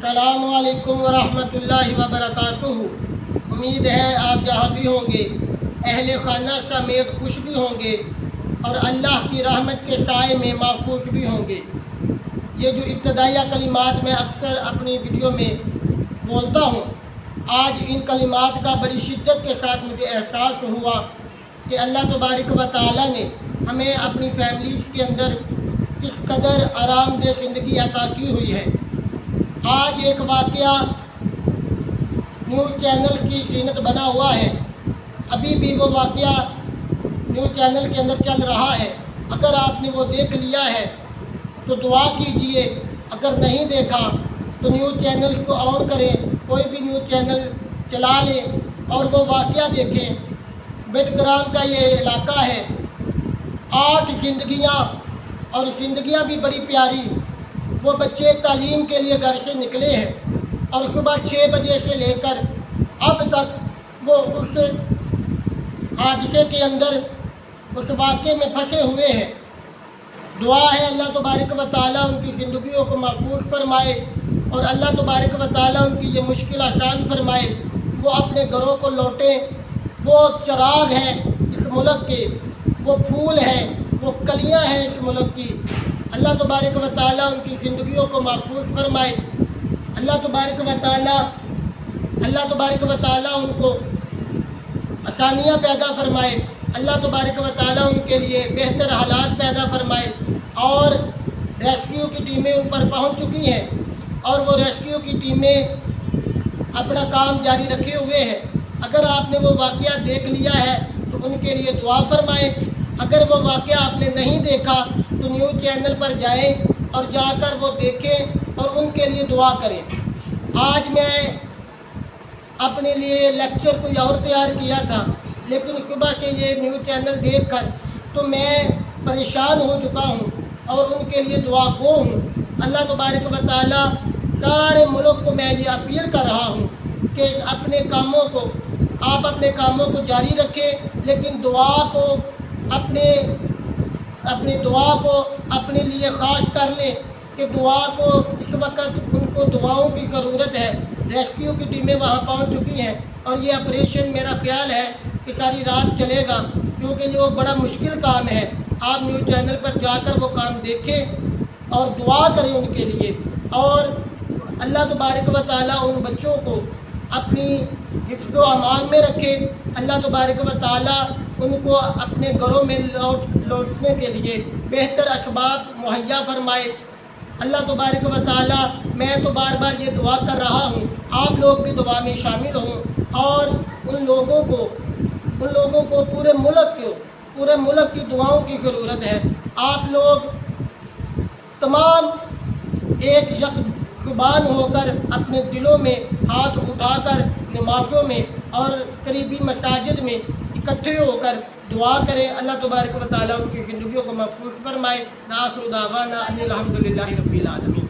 السلام علیکم ورحمۃ اللہ وبرکاتہ۔ امید ہے آپ جہاں بھی ہوں گے اہل خانہ سمیت خوش بھی ہوں گے اور اللہ کی رحمت کے سائے میں محفوظ بھی ہوں گے۔ یہ جو ابتدائیہ کلمات میں اکثر اپنی ویڈیو میں بولتا ہوں، آج ان کلمات کا بڑی شدت کے ساتھ مجھے احساس ہوا کہ اللہ تبارک و تعالیٰ نے ہمیں اپنی فیملیز کے اندر کس قدر آرام دہ زندگی عطا کی ہوئی ہے۔ آج ایک واقعہ نیوز چینل کی زینت بنا ہوا ہے، ابھی بھی وہ واقعہ نیوز چینل کے اندر چل رہا ہے۔ اگر آپ نے وہ دیکھ لیا ہے تو دعا کیجئے، اگر نہیں دیکھا تو نیوز چینل کو آن کریں، کوئی بھی نیوز چینل چلا لیں اور وہ واقعہ دیکھیں۔ بیڈ گرام کا یہ علاقہ ہے، 8 زندگیاں اور زندگیاں بھی بڑی پیاری۔ وہ بچے تعلیم کے لیے گھر سے نکلے ہیں اور صبح 6 بجے سے لے کر اب تک وہ اس حادثے کے اندر، اس واقعے میں پھنسے ہوئے ہیں۔ دعا ہے اللہ تبارک و تعالیٰ ان کی زندگیوں کو محفوظ فرمائے اور اللہ تبارک و تعالیٰ ان کی یہ مشکل آسان فرمائے، وہ اپنے گھروں کو لوٹیں۔ وہ چراغ ہیں اس ملک کے، وہ پھول ہیں، وہ کلیاں ہیں اس ملک کی۔ اللہ تبارک و تعالیٰ ان کی زندگیوں کو محفوظ فرمائے۔ اللہ تبارک و تعالیٰ ان کو آسانیاں پیدا فرمائے۔ اللہ تبارک و تعالیٰ ان کے لیے بہتر حالات پیدا فرمائے۔ اور ریسکیو کی ٹیمیں اوپر پہنچ چکی ہیں اور وہ ریسکیو کی ٹیمیں اپنا کام جاری رکھے ہوئے ہیں۔ اگر آپ نے وہ واقعہ دیکھ لیا ہے تو ان کے لیے دعا فرمائیں۔ اگر وہ واقعہ آپ نے نہیں دیکھا تو نیوز چینل پر جائیں اور جا کر وہ دیکھیں اور ان کے لیے دعا کریں۔ آج میں اپنے لیے لیکچر کوئی اور تیار کیا تھا، لیکن صبح سے یہ نیوز چینل دیکھ کر تو میں پریشان ہو چکا ہوں اور ان کے لیے دعا گو ہوں۔ اللہ تبارک و تعالیٰ سارے ملک کو میں یہ اپیل کر رہا ہوں کہ آپ اپنے کاموں کو جاری رکھیں، لیکن دعا کو اپنے لیے خاص کر لیں کہ دعا کو اس وقت ان کو دعاؤں کی ضرورت ہے۔ ریسکیو کی ٹیمیں وہاں پہنچ چکی ہیں اور یہ آپریشن میرا خیال ہے کہ ساری رات چلے گا، کیونکہ یہ وہ بڑا مشکل کام ہے۔ آپ نیوز چینل پر جا کر وہ کام دیکھیں اور دعا کریں ان کے لیے، اور اللہ تبارک و تعالیٰ ان بچوں کو اپنی حفظ و امان میں رکھے۔ اللہ تبارک و تعالیٰ ان کو اپنے گھروں میں لوٹنے کے لیے بہتر اسباب مہیا فرمائے۔ اللہ تبارک و تعالیٰ، میں تو بار بار یہ دعا کر رہا ہوں، آپ لوگ بھی دعا میں شامل ہوں اور ان لوگوں کو پورے ملک کی دعاؤں کی ضرورت ہے۔ آپ لوگ تمام ایک یک زبان ہو کر اپنے دلوں میں ہاتھ اٹھا کر نمازوں میں اور قریبی مساجد میں اکٹھے ہو کر دعا کریں۔ اللہ تبارک و تعالیٰ ان کی زندگیوں کو محفوظ فرمائے۔ آخر دعوانا ان الحمد للہ رب العالمین۔